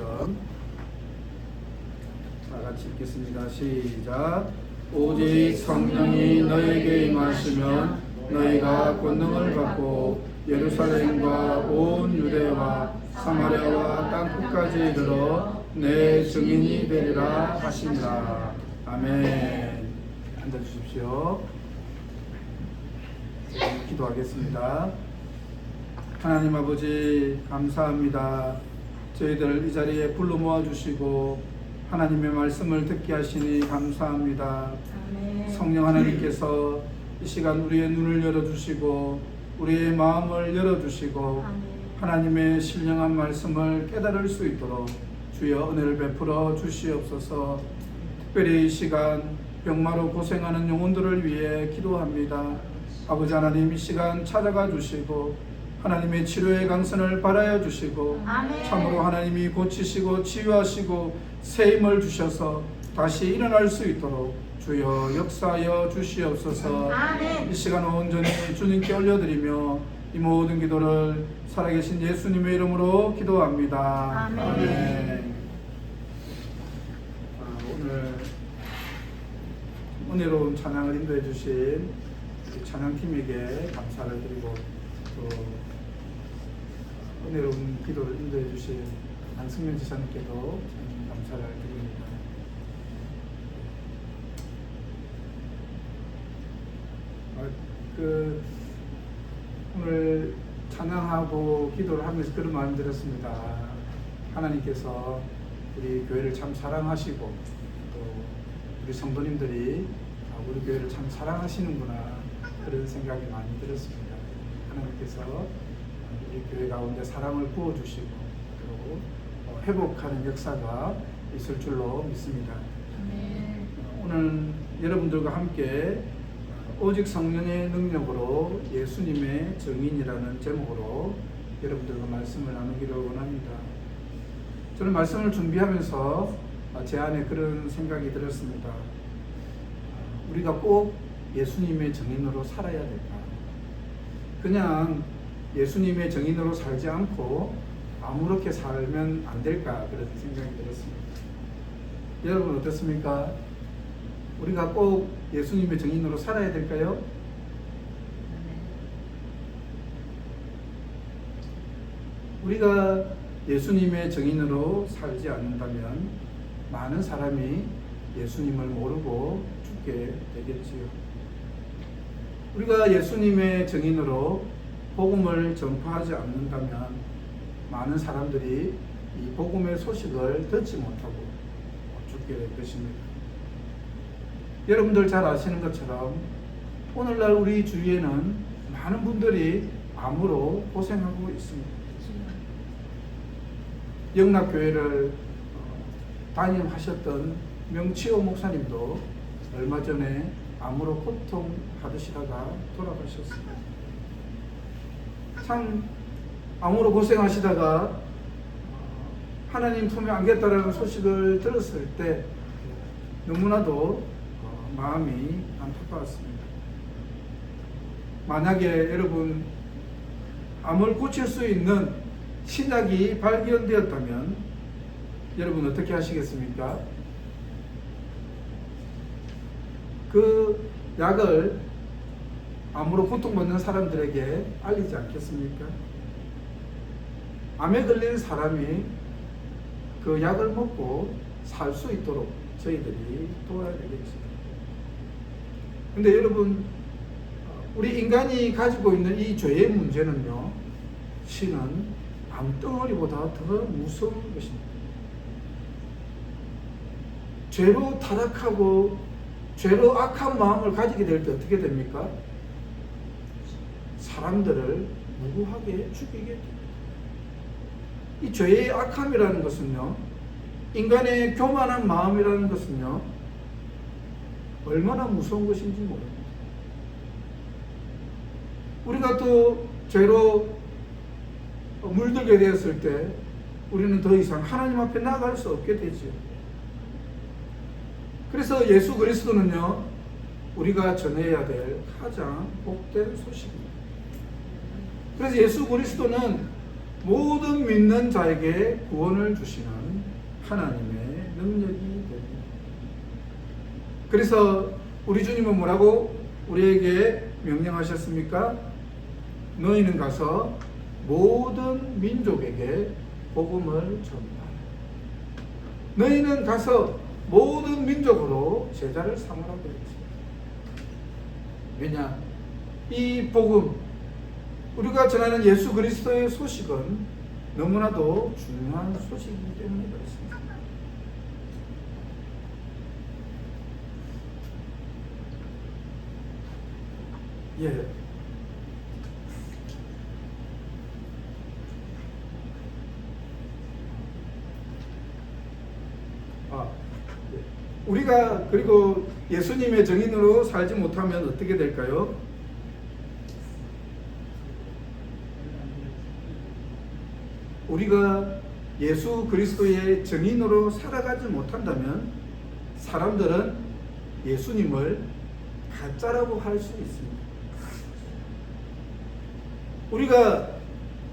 말씀 다 같이 읽겠습니다. 시작. 오직 성령이 너에게 임하시면 너희가 권능을 받고 예루살렘과 온 유대와 사마리아와 땅끝까지 이르러 내 증인이 되리라 하시니라. 아멘. 앉아주십시오. 기도하겠습니다. 하나님 아버지 감사합니다. 저희들 이 자리에 불러 모아주시고 하나님의 말씀을 듣게 하시니 감사합니다. 아멘. 성령 하나님께서 이 시간 우리의 눈을 열어주시고 우리의 마음을 열어주시고 아멘. 하나님의 신령한 말씀을 깨달을 수 있도록 주여 은혜를 베풀어 주시옵소서. 특별히 이 시간 병마로 고생하는 영혼들을 위해 기도합니다. 아버지 하나님 이 시간 찾아가 주시고 하나님의 치료의 강선을 바라여 주시고 아멘. 참으로 하나님이 고치시고 치유하시고 새 힘을 주셔서 다시 일어날 수 있도록 주여 역사하여 주시옵소서. 아멘. 이 시간 온전히 주님께 올려드리며 이 모든 기도를 살아계신 예수님의 이름으로 기도합니다. 아멘. 아멘. 오늘 은혜로운 찬양을 인도해 주신 찬양팀에게 감사를 드리고 또 은혜로운 기도를 인도해 주신 안승면 지사님께도 감사를 드립니다. 오늘 찬양하고 기도를 하면서 그런 마음 들었습니다. 하나님께서 우리 교회를 참 사랑하시고 또 우리 성도님들이 우리 교회를 참 사랑하시는구나 그런 생각이 많이 들었습니다. 하나님께서 우리 교회 가운데 사랑을 부어주시고 그리고 회복하는 역사가 있을 줄로 믿습니다. 오늘 여러분들과 함께 오직 성령의 능력으로 예수님의 증인이라는 제목으로 여러분들과 말씀을 나누기를 원합니다. 저는 말씀을 준비하면서 제 안에 그런 생각이 들었습니다. 우리가 꼭 예수님의 증인으로 살아야 될까? 그냥 예수님의 증인으로 살지 않고 아무렇게 살면 안 될까? 그런 생각이 들었습니다. 여러분 어떻습니까? 우리가 꼭 예수님의 증인으로 살아야 될까요? 우리가 예수님의 증인으로 살지 않는다면 많은 사람이 예수님을 모르고 죽게 되겠지요. 우리가 예수님의 증인으로 복음을 전파하지 않는다면 많은 사람들이 이 복음의 소식을 듣지 못하고 죽게 될 것입니다. 여러분들 잘 아시는 것처럼 오늘날 우리 주위에는 많은 분들이 암으로 고생하고 있습니다. 영락교회를 담임하셨던 명치호 목사님도 얼마 전에 암으로 고통받으시다가 돌아가셨습니다. 참 암으로 고생하시다가 하나님 품에 안겼다라는 소식을 들었을 때 너무나도 마음이 안타까웠습니다. 만약에 여러분 암을 고칠 수 있는 신약이 발견되었다면 여러분 어떻게 하시겠습니까? 그 약을 암으로 고통받는 사람들에게 알리지 않겠습니까? 암에 걸린 사람이 그 약을 먹고 살 수 있도록 저희들이 도와야 되겠죠. 근데 여러분 우리 인간이 가지고 있는 이 죄의 문제는요, 신은 암덩어리보다 더 무서운 것입니다. 죄로 타락하고 죄로 악한 마음을 가지게 될 때 어떻게 됩니까? 사람들을 무고하게 죽이게 됩니다. 이 죄의 악함이라는 것은요, 인간의 교만한 마음이라는 것은요, 얼마나 무서운 것인지 모릅니다. 우리가 또 죄로 물들게 되었을 때 우리는 더 이상 하나님 앞에 나아갈 수 없게 되죠. 그래서 예수 그리스도는요, 우리가 전해야 될 가장 복된 소식입니다. 그래서 예수 그리스도는 모든 믿는 자에게 구원을 주시는 하나님의 능력이 됩니다. 그래서 우리 주님은 뭐라고 우리에게 명령하셨습니까? 너희는 가서 모든 민족에게 복음을 전하라. 너희는 가서 모든 민족으로 제자를 삼으라고 했습니다. 왜냐? 이 복음, 우리가 전하는 예수 그리스도의 소식은 너무나도 중요한 소식이기 때문에 그렇습니다. 예. 우리가 그리고 예수님의 증인으로 살지 못하면 어떻게 될까요? 우리가 예수 그리스도의 증인으로 살아가지 못한다면 사람들은 예수님을 가짜라고 할 수 있습니다. 우리가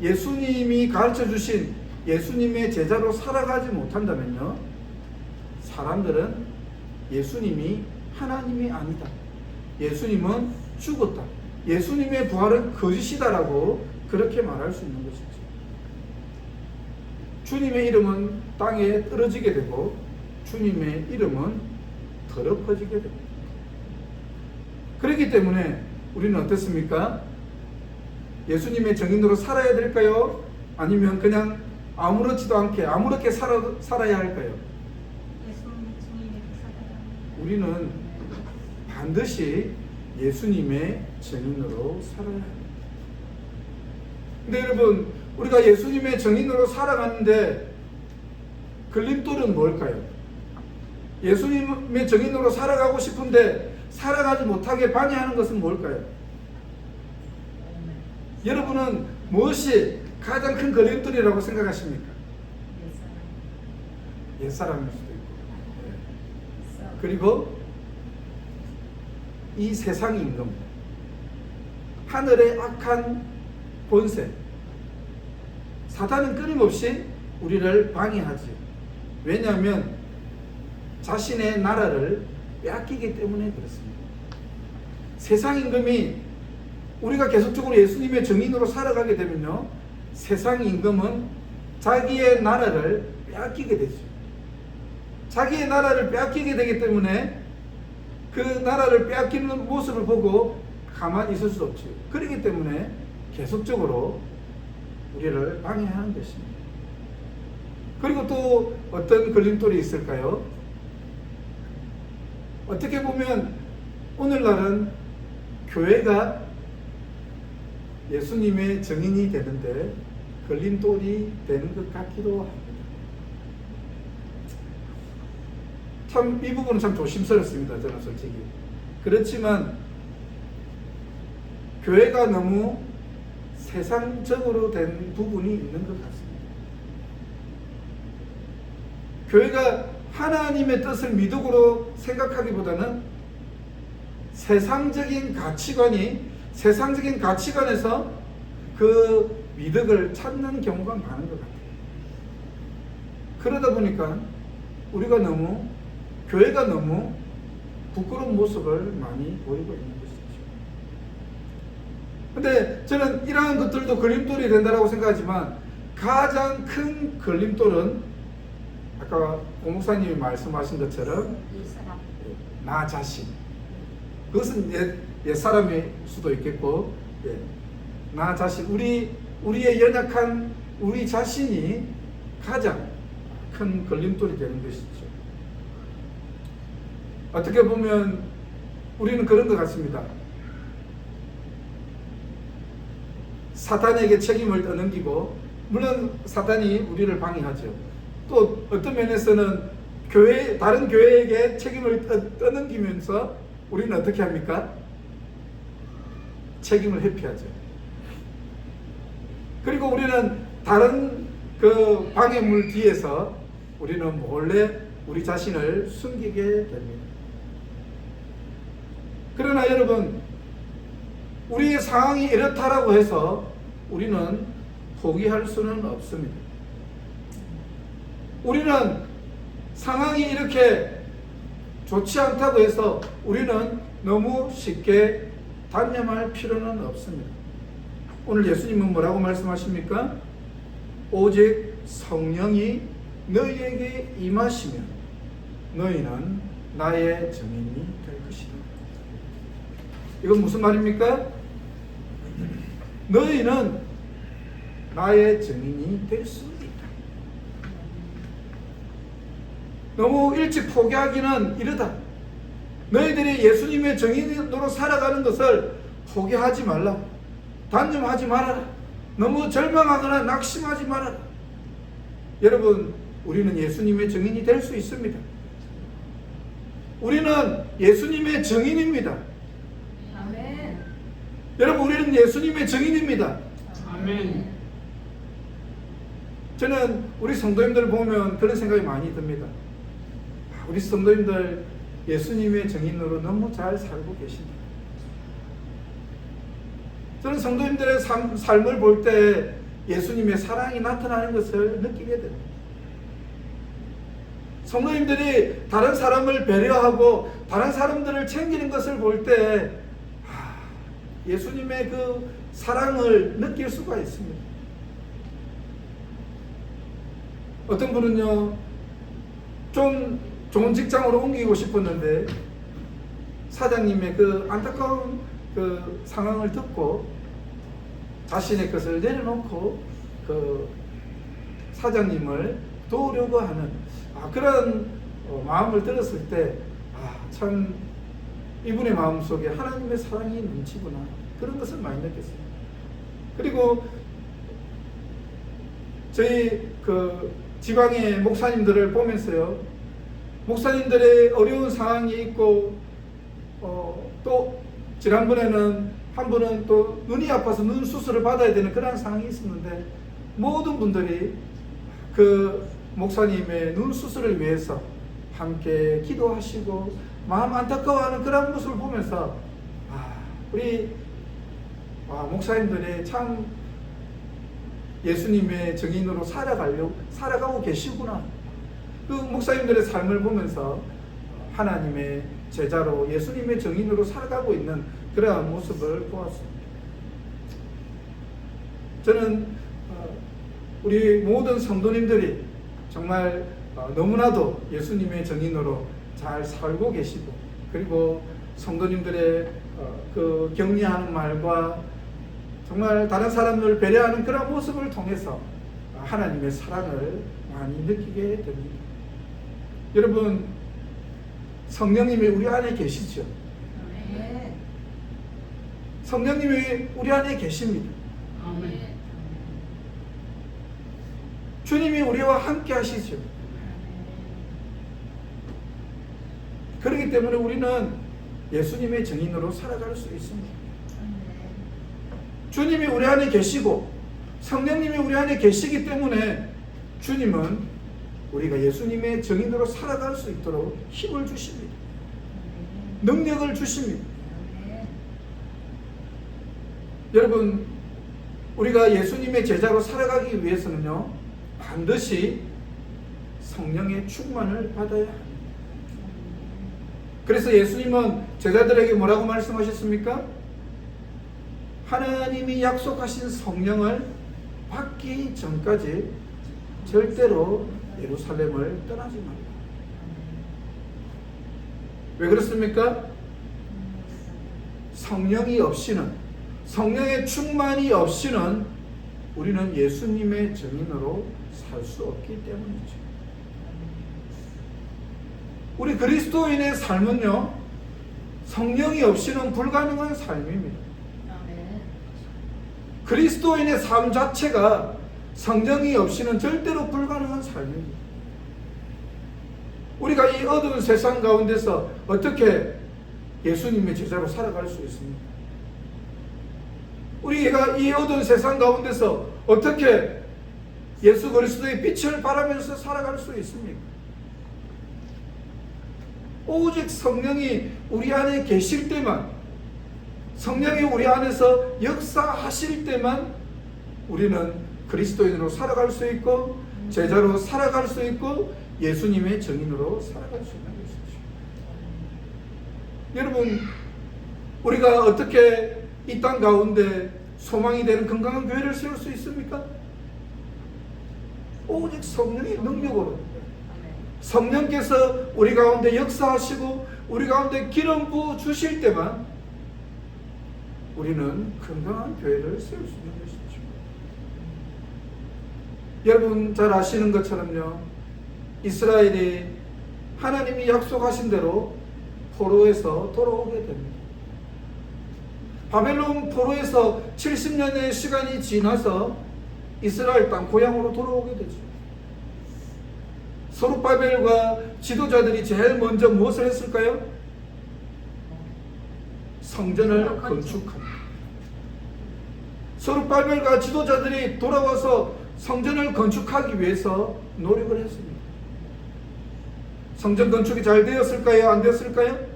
예수님이 가르쳐 주신 예수님의 제자로 살아가지 못한다면요, 사람들은 예수님이 하나님이 아니다, 예수님은 죽었다, 예수님의 부활은 거짓이다라고 그렇게 말할 수 있는 것이죠. 주님의 이름은 땅에 떨어지게 되고 주님의 이름은 더럽혀지게 됩니다. 그렇기 때문에 우리는 어떻습니까? 예수님의 증인으로 살아야 될까요? 아니면 그냥 아무렇지도 않게 아무렇게 살아야 할까요? 예수님의 증인으로 살아야 합니다. 우리는 반드시 예수님의 증인으로 살아야 합니다. 근데 여러분, 우리가 예수님의 증인으로 살아가는데 걸림돌은 뭘까요? 예수님의 증인으로 살아가고 싶은데 살아가지 못하게 방해하는 것은 뭘까요? 여러분은 무엇이 가장 큰 걸림돌이라고 생각하십니까? 옛사람일 수도 있고, 그리고 이 세상 임금, 하늘의 악한 권세, 사탄은 끊임없이 우리를 방해하지. 왜냐하면 자신의 나라를 빼앗기기 때문에 그렇습니다. 세상 임금이, 우리가 계속적으로 예수님의 증인으로 살아가게 되면요, 세상 임금은 자기의 나라를 빼앗기게 되죠. 자기의 나라를 빼앗기게 되기 때문에 그 나라를 빼앗기는 모습을 보고 가만히 있을 수 없죠. 그렇기 때문에 계속적으로 우리를 방해하는 것입니다. 그리고 또 어떤 걸림돌이 있을까요? 어떻게 보면 오늘날은 교회가 예수님의 증인이 되는데 걸림돌이 되는 것 같기도 합니다. 참 이 부분은 참 조심스럽습니다. 저는 솔직히. 그렇지만 교회가 너무 세상적으로 된 부분이 있는 것 같습니다. 교회가 하나님의 뜻을 미덕으로 생각하기보다는 세상적인 가치관에서 그 미덕을 찾는 경우가 많은 것 같아요. 그러다 보니까 교회가 너무 부끄러운 모습을 많이 보이고 있는 것이죠. 근데 저는 이러한 것들도 걸림돌이 된다고 생각하지만 가장 큰 걸림돌은 아까 고 목사님이 말씀하신 것처럼 나 자신, 그것은 옛사람일 수도 있겠고, 나 자신, 우리의 연약한 우리 자신이 가장 큰 걸림돌이 되는 것이죠. 어떻게 보면 우리는 그런 것 같습니다. 사탄에게 책임을 떠넘기고, 물론 사탄이 우리를 방해하죠. 또 어떤 면에서는 다른 교회에게 책임을 떠넘기면서 우리는 어떻게 합니까? 책임을 회피하죠. 그리고 우리는 다른 그 방해물 뒤에서 우리는 몰래 우리 자신을 숨기게 됩니다. 그러나 여러분, 우리의 상황이 이렇다라고 해서 우리는 포기할 수는 없습니다. 우리는 상황이 이렇게 좋지 않다고 해서 우리는 너무 쉽게 단념할 필요는 없습니다. 오늘 예수님은 뭐라고 말씀하십니까? 오직 성령이 너희에게 임하시면 너희는 나의 증인이 될 것이다. 이건 무슨 말입니까? 너희는 나의 증인이 될 수 있다. 너무 일찍 포기하기는 이르다. 너희들이 예수님의 증인으로 살아가는 것을 포기하지 말라. 단념하지 말아라. 너무 절망하거나 낙심하지 말아라. 여러분, 우리는 예수님의 증인이 될 수 있습니다. 우리는 예수님의 증인입니다. 아멘. 여러분, 우리는 예수님의 증인입니다. 아멘. 저는 우리 성도님들 보면 그런 생각이 많이 듭니다. 우리 성도님들 예수님의 증인으로 너무 잘 살고 계십니다. 저는 성도님들의 삶을 볼 때 예수님의 사랑이 나타나는 것을 느끼게 됩니다. 성도님들이 다른 사람을 배려하고 다른 사람들을 챙기는 것을 볼 때 예수님의 그 사랑을 느낄 수가 있습니다. 어떤 분은요, 좀 좋은 직장으로 옮기고 싶었는데 사장님의 그 안타까운 그 상황을 듣고 자신의 것을 내려놓고 그 사장님을 도우려고 하는 그런 마음을 들었을 때 참 이분의 마음속에 하나님의 사랑이 넘치구나, 그런 것을 많이 느꼈어요. 그리고 저희 그 지방의 목사님들을 보면서요, 목사님들의 어려운 상황이 있고 또 지난번에는 한 분은 또 눈이 아파서 눈 수술을 받아야 되는 그런 상황이 있었는데 모든 분들이 그 목사님의 눈 수술을 위해서 함께 기도하시고 마음 안타까워하는 그런 모습을 보면서 우리 목사님들이 참 예수님의 증인으로 살아가고 계시구나. 그 목사님들의 삶을 보면서 하나님의 제자로 예수님의 증인으로 살아가고 있는 그러한 모습을 보았습니다. 저는 우리 모든 성도님들이 정말 너무나도 예수님의 증인으로 잘 살고 계시고, 그리고 성도님들의 그 격려하는 말과 정말 다른 사람을 배려하는 그런 모습을 통해서 하나님의 사랑을 많이 느끼게 됩니다. 여러분, 성령님이 우리 안에 계시죠? 아멘. 성령님이 우리 안에 계십니다. 아멘. 주님이 우리와 함께 하시죠. 그렇기 때문에 우리는 예수님의 증인으로 살아갈 수 있습니다. 주님이 우리 안에 계시고 성령님이 우리 안에 계시기 때문에 주님은 우리가 예수님의 증인으로 살아갈 수 있도록 힘을 주십니다. 능력을 주십니다. 여러분, 우리가 예수님의 제자로 살아가기 위해서는요, 반드시 성령의 충만을 받아야 합니다. 그래서 예수님은 제자들에게 뭐라고 말씀하셨습니까? 하나님이 약속하신 성령을 받기 전까지 절대로 예루살렘을 떠나지 말라. 왜 그렇습니까? 성령이 없이는, 성령의 충만이 없이는 우리는 예수님의 증인으로 살 수 없기 때문이죠. 우리 그리스도인의 삶은요, 성령이 없이는 불가능한 삶입니다. 그리스도인의 삶 자체가 성령이 없이는 절대로 불가능한 삶입니다. 우리가 이 어두운 세상 가운데서 어떻게 예수님의 제자로 살아갈 수 있습니까? 우리가 이 어두운 세상 가운데서 어떻게 예수 그리스도의 빛을 바라면서 살아갈 수 있습니까? 오직 성령이 우리 안에 계실 때만, 성령이 우리 안에서 역사하실 때만 우리는 그리스도인으로 살아갈 수 있고 제자로 살아갈 수 있고 예수님의 증인으로 살아갈 수 있는 것이죠. 여러분, 우리가 어떻게 이 땅 가운데 소망이 되는 건강한 교회를 세울 수 있습니까? 오직 성령의 능력으로, 성령께서 우리 가운데 역사하시고 우리 가운데 기름 부어 주실 때만 우리는 건강한 교회를 세울 수 있는 것이죠. 여러분 잘 아시는 것처럼요, 이스라엘이 하나님이 약속하신 대로 포로에서 돌아오게 됩니다. 바벨론 포로에서 70년의 시간이 지나서 이스라엘 땅 고향으로 돌아오게 되죠. 스룹바벨과 지도자들이 제일 먼저 무엇을 했을까요? 성전을 건축합니다. 스룹바벨과 지도자들이 돌아와서 성전을 건축하기 위해서 노력을 했습니다. 성전 건축이 잘 되었을까요? 안 되었을까요?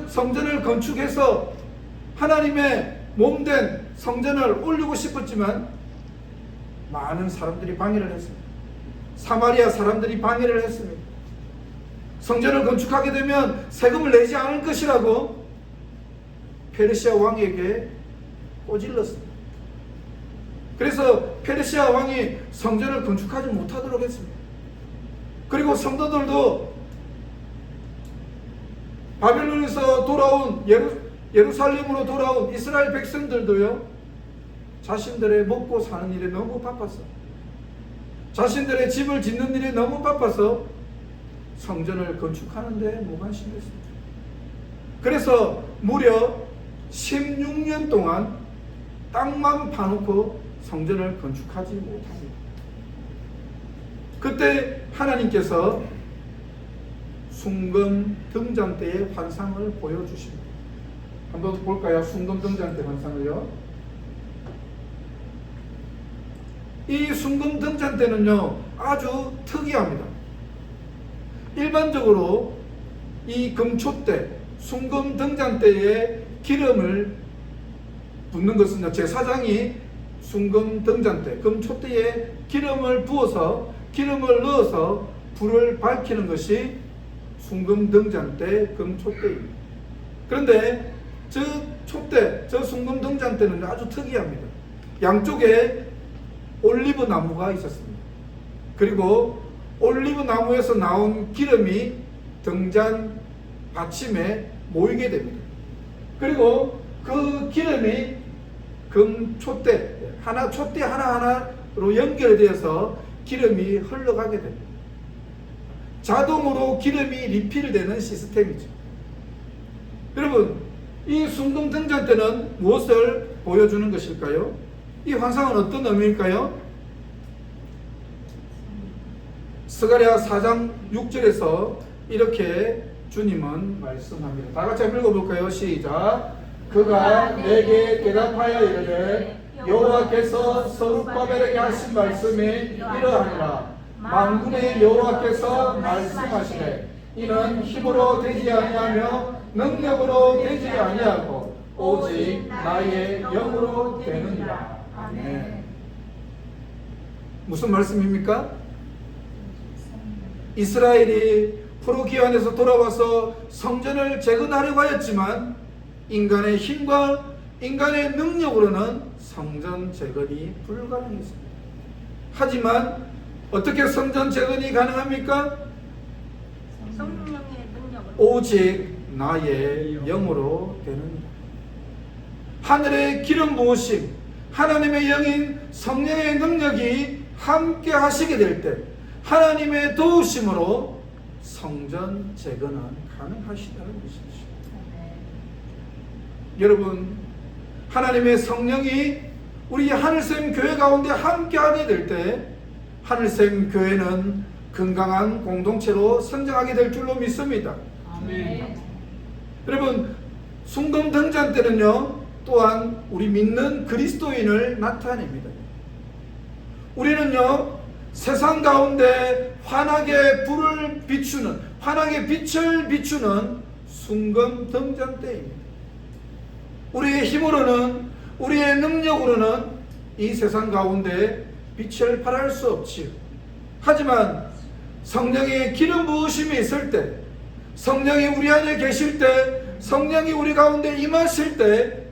성전을 건축해서 하나님의 몸된 성전을 올리고 싶었지만 많은 사람들이 방해를 했습니다. 사마리아 사람들이 방해를 했습니다. 성전을 건축하게 되면 세금을 내지 않을 것이라고 페르시아 왕에게 꼬질렀습니다. 그래서 페르시아 왕이 성전을 건축하지 못하도록 했습니다. 그리고 성도들도 바벨론에서 돌아온 예루살렘으로 돌아온 이스라엘 백성들도요, 자신들의 먹고 사는 일에 너무 바빠서, 자신들의 집을 짓는 일에 너무 바빠서 성전을 건축하는 데 무관심했습니다. 그래서 무려 16년 동안 땅만 파놓고 성전을 건축하지 못합니다. 그때 하나님께서 순금 등잔 때의 환상을 보여주십니다. 한번 볼까요? 순금 등잔 때 환상을요. 이 순금 등잔 때는요, 아주 특이합니다. 일반적으로 이 금초대, 순금 등잔 때에 기름을 붓는 것은요, 제사장이 순금 등잔 때, 금초대에 기름을 부어서 기름을 넣어서 불을 밝히는 것이 순금 등잔 때 금초대입니다. 그런데 저 촛대, 저 순금 등잔 때는 아주 특이합니다. 양쪽에 올리브 나무가 있었습니다. 그리고 올리브 나무에서 나온 기름이 등잔 받침에 모이게 됩니다. 그리고 그 기름이 금 촛대 하나하나로 연결되어서 기름이 흘러가게 됩니다. 자동으로 기름이 리필되는 시스템이죠. 여러분, 이 순금 등잔 때는 무엇을 보여주는 것일까요? 이 환상은 어떤 의미일까요? 스가랴 4장 6절에서 이렇게 주님은 말씀합니다. 다 같이 한번 읽어볼까요? 시작. 그가 내게 대답하여 이르되 여호와께서 스룹바벨에게 하신 말씀이 이러하니라. 만군의 여호와께서 말씀하시되 이는 힘으로 되지 아니하며 능력으로 되지 아니하고 오직 나의 영으로 되느니라. 아멘. 무슨 말씀입니까? 이스라엘이 포로 기환에서 돌아와서 성전을 재건하려고 하였지만 인간의 힘과 인간의 능력으로는 성전 재건이 불가능했습니다. 하지만 어떻게 성전 재건이 가능합니까? 성령의 능력으로. 오직 나의 영으로 되느니라. 하늘의 기름 부으심, 하나님의 영인 성령의 능력이 함께 하시게 될 때 하나님의 도우심으로 성전 재건은 가능하시다는 것이죠. 여러분, 하나님의 성령이 우리 하늘샘 교회 가운데 함께하게 될 때 하늘샘 교회는 건강한 공동체로 성장하게 될 줄로 믿습니다. 아멘. 여러분, 순금 등잔 때는요, 또한 우리 믿는 그리스도인을 나타냅니다. 우리는요, 세상 가운데 환하게 불을 비추는, 환하게 빛을 비추는 순금 등잔대입니다. 우리의 힘으로는, 우리의 능력으로는 이 세상 가운데 빛을 발할 수 없지요. 하지만 성령의 기름 부으심이 있을 때, 성령이 우리 안에 계실 때, 성령이 우리 가운데 임하실 때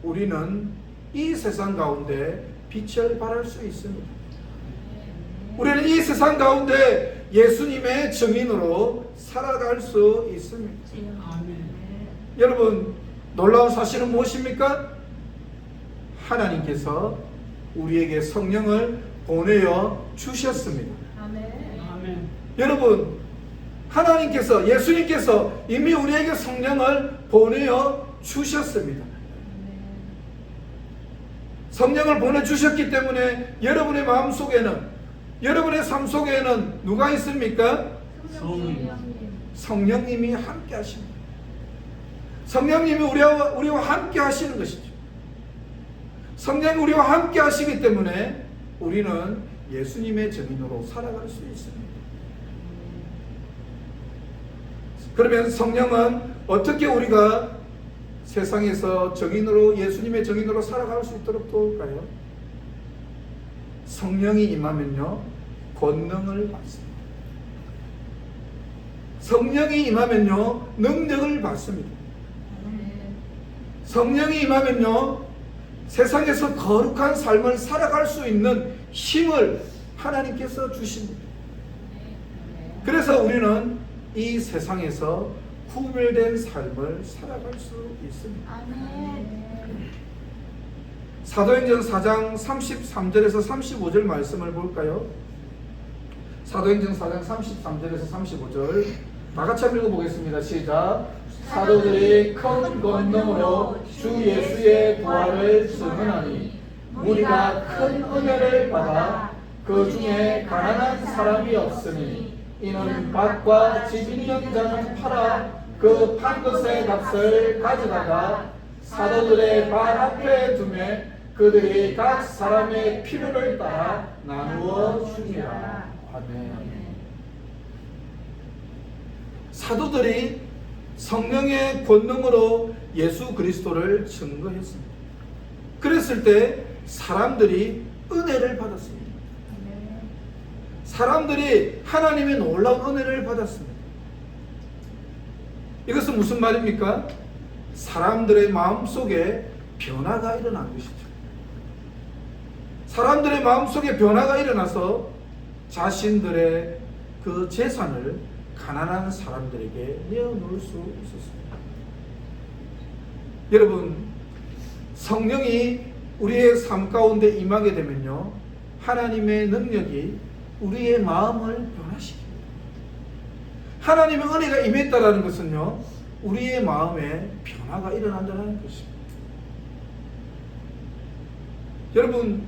우리는 이 세상 가운데 빛을 발할 수 있습니다. 우리는 이 세상 가운데 예수님의 증인으로 살아갈 수 있습니다. 아멘. 여러분, 놀라운 사실은 무엇입니까? 하나님께서 우리에게 성령을 보내어 주셨습니다. 아멘. 여러분, 하나님께서, 예수님께서 이미 우리에게 성령을 보내어 주셨습니다. 성령을 보내주셨기 때문에 여러분의 마음속에는, 여러분의 삶 속에는 누가 있습니까? 성령님이 함께 하십니다. 성령님이 우리와 함께 하시는 것이죠. 성령이 우리와 함께 하시기 때문에 우리는 예수님의 증인으로 살아갈 수 있습니다. 그러면 성령은 어떻게 우리가 세상에서 증인으로, 예수님의 증인으로 살아갈 수 있도록 도울까요? 성령이 임하면요, 권능을 받습니다. 성령이 임하면요, 능력을 받습니다. 성령이 임하면요, 세상에서 거룩한 삶을 살아갈 수 있는 힘을 하나님께서 주십니다. 그래서 우리는 이 세상에서 구별된 삶을 살아갈 수 있습니다. 사도행전 4장 33절에서 35절 말씀을 볼까요? 사도행전 4장 33절에서 35절 다 같이 한번 읽어보겠습니다. 시작. 사도들이 큰 권능으로 주 예수의 부활을 증언하니 무리가 큰 은혜를 받아 그 중에 가난한 사람이 없으니 이는 밭과 집 있는 자는 팔아 그 판 것의 값을 가져다가 사도들의 발 앞에 두매 그들이 각 사람의 필요를 따라 나누어 주니라. 아멘. 사도들이 성령의 권능으로 예수 그리스도를 증거했습니다. 그랬을 때 사람들이 은혜를 받았습니다. 사람들이 하나님의 놀라운 은혜를 받았습니다. 이것은 무슨 말입니까? 사람들의 마음속에 변화가 일어난 것이죠. 사람들의 마음속에 변화가 일어나서 자신들의 그 재산을 가난한 사람들에게 내어놓을 수 있었습니다. 여러분, 성령이 우리의 삶 가운데 임하게 되면요, 하나님의 능력이 우리의 마음을 변화시킵니다. 하나님의 은혜가 임했다라는 것은요, 우리의 마음에 변화가 일어난다는 것입니다. 여러분,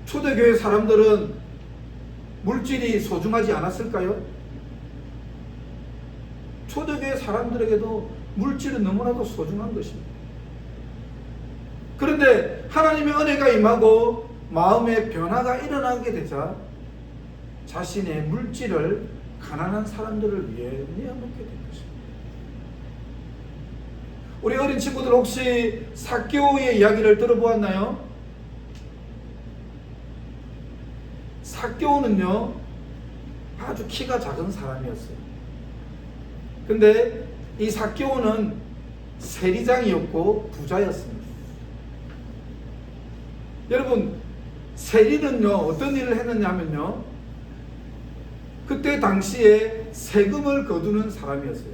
초대교회 사람들은 물질이 소중하지 않았을까요? 초대교회 사람들에게도 물질은 너무나도 소중한 것입니다. 그런데 하나님의 은혜가 임하고 마음의 변화가 일어나게 되자 자신의 물질을 가난한 사람들을 위해 내어놓게 된 것입니다. 우리 어린 친구들 혹시 삭개오의 이야기를 들어보았나요? 삭개오는요, 아주 키가 작은 사람이었어요. 근데 이 삭개오는 세리장이었고 부자였습니다. 여러분, 세리는요 어떤 일을 했느냐면요, 그때 당시에 세금을 거두는 사람이었어요.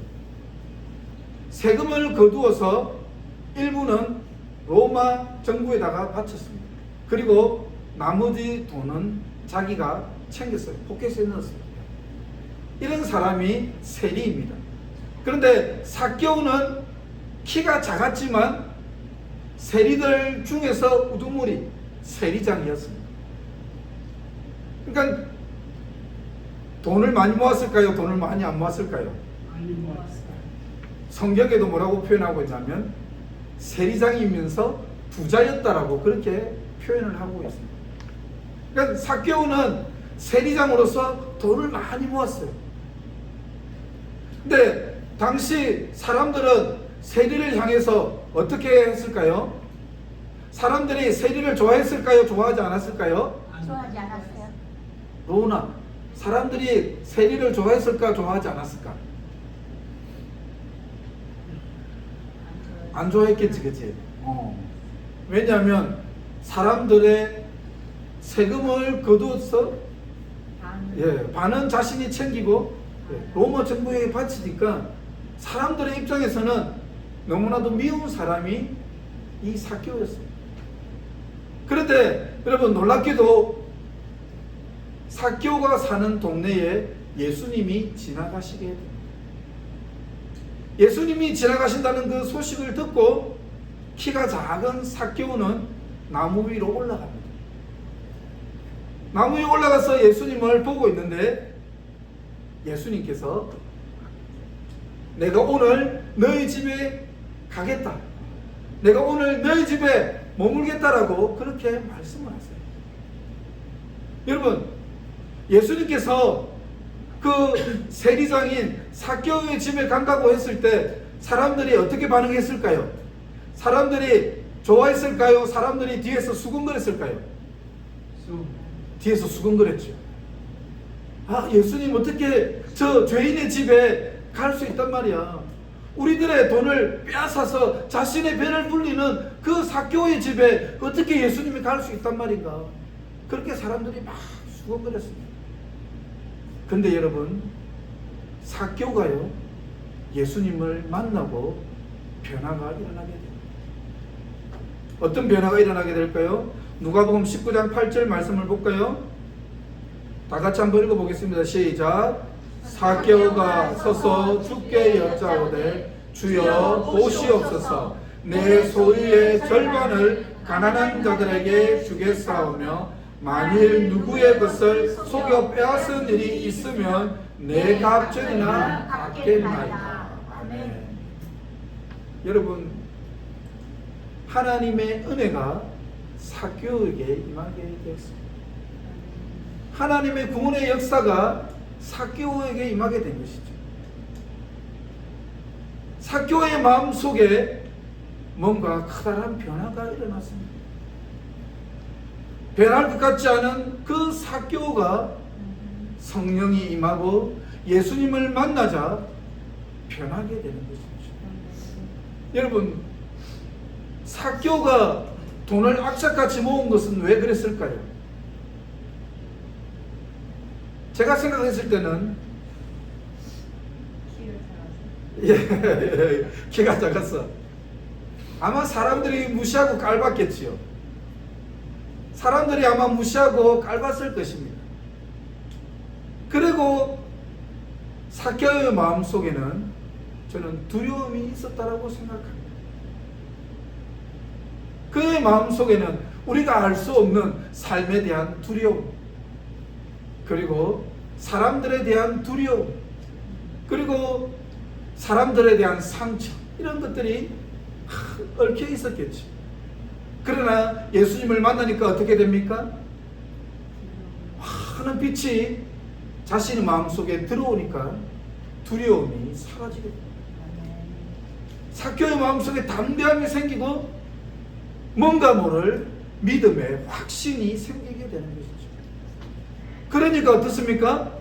세금을 거두어서 일부는 로마 정부에다가 바쳤습니다. 그리고 나머지 돈은 자기가 챙겼어요. 포켓에 넣었습니다. 이런 사람이 세리입니다. 그런데 삭개오는 키가 작았지만 세리들 중에서 우두머리 세리장이었습니다. 그러니까 돈을 많이 모았을까요? 돈을 많이 안 모았을까요? 많이 모았어요. 성경에도 뭐라고 표현하고 있냐면 세리장이면서 부자였다라고 그렇게 표현을 하고 있습니다. 그러니까 삭개오는 세리장으로서 돈을 많이 모았어요. 근데 당시 사람들은 세리를 향해서 어떻게 했을까요? 사람들이 세리를 좋아했을까요? 좋아하지 않았을까요? 좋아하지 않았어요. 로우나, 사람들이 세리를 좋아했을까? 좋아하지 않았을까? 안 좋아했겠지, 그치? 왜냐하면 사람들의 세금을 거두어서 반은 자신이 챙기고 로마 정부에게 바치니까 사람들의 입장에서는 너무나도 미운 사람이 이 삭개오였어요. 그런데 여러분 놀랍게도 삭개오가 사는 동네에 예수님이 지나가시게 됩니다. 예수님이 지나가신다는 그 소식을 듣고 키가 작은 삭개오는 나무 위로 올라갑니다. 나무 위에 올라가서 예수님을 보고 있는데 예수님께서 내가 오늘 너희 집에 가겠다. 내가 오늘 너희 집에 머물겠다라고 그렇게 말씀을 하세요. 여러분, 예수님께서 그 세리장인 삭개오의 집에 간다고 했을 때 사람들이 어떻게 반응했을까요? 사람들이 좋아했을까요? 사람들이 뒤에서 수근거렸을까요? 뒤에서 수근거렸죠. 아, 예수님 어떻게 저 죄인의 집에 갈 수 있단 말이야. 우리들의 돈을 빼앗아서 자신의 배를 불리는 그 삭개오의 집에 어떻게 예수님이 갈 수 있단 말인가. 그렇게 사람들이 막 수근거렸습니다. 근데 여러분, 삭개오가요 예수님을 만나고 변화가 일어나게 됩니다. 어떤 변화가 일어나게 될까요? 누가복음 19장 8절 말씀을 볼까요? 다 같이 한번 읽어보겠습니다. 시작. 삭개오가 서서 주께 여짜오되 주여 보시옵소서, 내 소유의 절반을 가난한 자들에게 주겠사오며 만일 누구의 것을 속여 빼앗은 일이 있으면 내 값전이나 갚겠나이다. 아멘. 여러분, 하나님의 은혜가 삭개오에게 임하게 되었습니다. 하나님의 구원의 역사가 삭개오에게 임하게 된 것이죠. 삭개오의 마음속에 뭔가 커다란 변화가 일어났습니다. 변할 것 같지 않은 그 삭개오가 성령이 임하고 예수님을 만나자 변하게 되는 것이죠. 여러분, 삭개오가 돈을 악착같이 모은 것은 왜 그랬을까요? 제가 생각했을 때는 키가 작았어. 아마 사람들이 무시하고 깔봤겠지요. 사람들이 아마 무시하고 깔봤을 것입니다. 그리고 삭개오의 마음속에는 저는 두려움이 있었다라고 생각합니다. 그의 마음속에는 우리가 알 수 없는 삶에 대한 두려움, 그리고 사람들에 대한 두려움, 그리고 사람들에 대한 상처, 이런 것들이 얽혀 있었겠죠. 그러나 예수님을 만나니까 어떻게 됩니까? 환한 빛이 자신의 마음속에 들어오니까 두려움이 사라지게 됩니다. 삭개오의 마음속에 담대함이 생기고 뭔가 모를 믿음의 확신이 생기게 되는 것이죠. 그러니까 어떻습니까?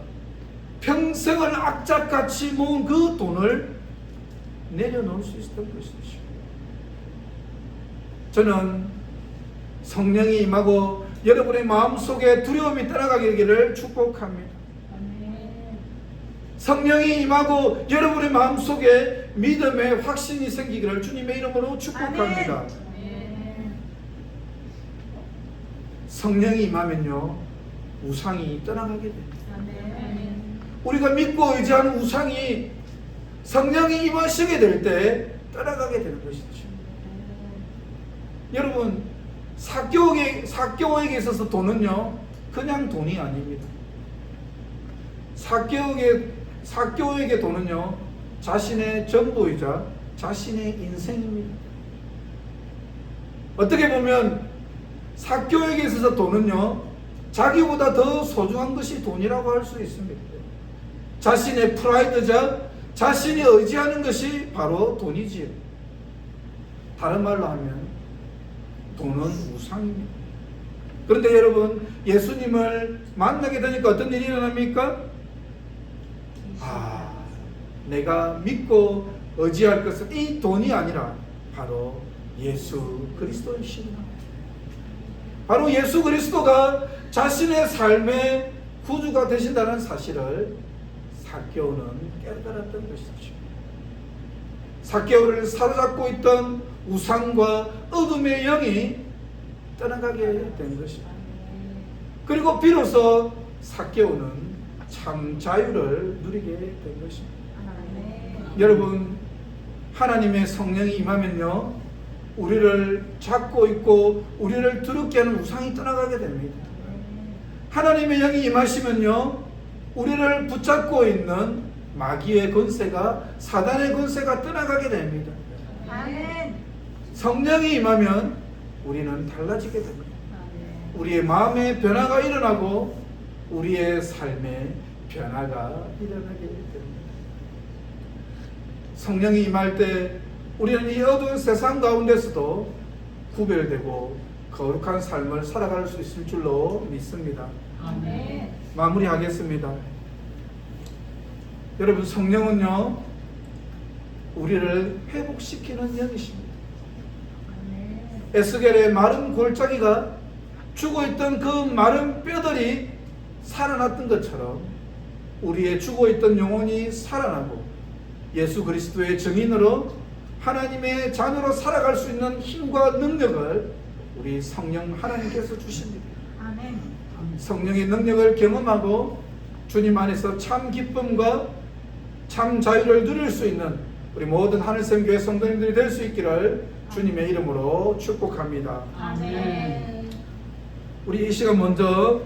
평생을 악착같이 모은 그 돈을 내려놓을 수 있었던 것이죠. 저는 성령이 임하고 여러분의 마음속에 두려움이 떠나가기를 축복합니다. 성령이 임하고 여러분의 마음속에 믿음의 확신이 생기기를 주님의 이름으로 축복합니다. 성령이 임하면요, 우상이 떠나가게 됩니다. 우리가 믿고 의지하는 우상이 성령이 임하시게 될 때 떠나가게 되는 것이죠. 여러분, 삭개오에게 있어서 돈은요 그냥 돈이 아닙니다. 삭개오에게 돈은요 자신의 전부이자 자신의 인생입니다. 어떻게 보면 삭개오에게 있어서 돈은요 자기보다 더 소중한 것이 돈이라고 할 수 있습니다. 자신의 프라이드자, 자신이 의지하는 것이 바로 돈이지요. 다른 말로 하면 돈은 우상입니다. 그런데 여러분, 예수님을 만나게 되니까 어떤 일이 일어납니까? 내가 믿고 의지할 것은 이 돈이 아니라 바로 예수 그리스도이십니다. 바로 예수 그리스도가 자신의 삶의 구주가 되신다는 사실을 삭개오는 깨달았던 것이죠. 삭개오를 사로잡고 있던 우상과 어둠의 영이 떠나가게 된 것입니다. 그리고 비로소 삭개오는 참 자유를 누리게 된 것입니다. 여러분, 하나님의 성령이 임하면요, 우리를 잡고 있고 우리를 두렵게 하는 우상이 떠나가게 됩니다. 하나님의 영이 임하시면요, 우리를 붙잡고 있는 마귀의 권세가, 사단의 권세가 떠나가게 됩니다. 성령이 임하면 우리는 달라지게 됩니다. 우리의 마음의 변화가 일어나고 우리의 삶의 변화가 일어나게 됩니다. 성령이 임할 때 우리는 이 어두운 세상 가운데서도 구별되고 거룩한 삶을 살아갈 수 있을 줄로 믿습니다. 아멘. 마무리하겠습니다. 여러분, 성령은요, 우리를 회복시키는 영이십니다. 에스겔의 마른 골짜기가 죽어있던 그 마른 뼈들이 살아났던 것처럼 우리의 죽어있던 영혼이 살아나고 예수 그리스도의 증인으로 하나님의 자녀로 살아갈 수 있는 힘과 능력을 우리 성령 하나님께서 주십니다. 성령의 능력을 경험하고 주님 안에서 참 기쁨과 참 자유를 누릴 수 있는 우리 모든 하늘샘교회 성도님들이 될 수 있기를 주님의 이름으로 축복합니다. 아멘. 우리 이 시간 먼저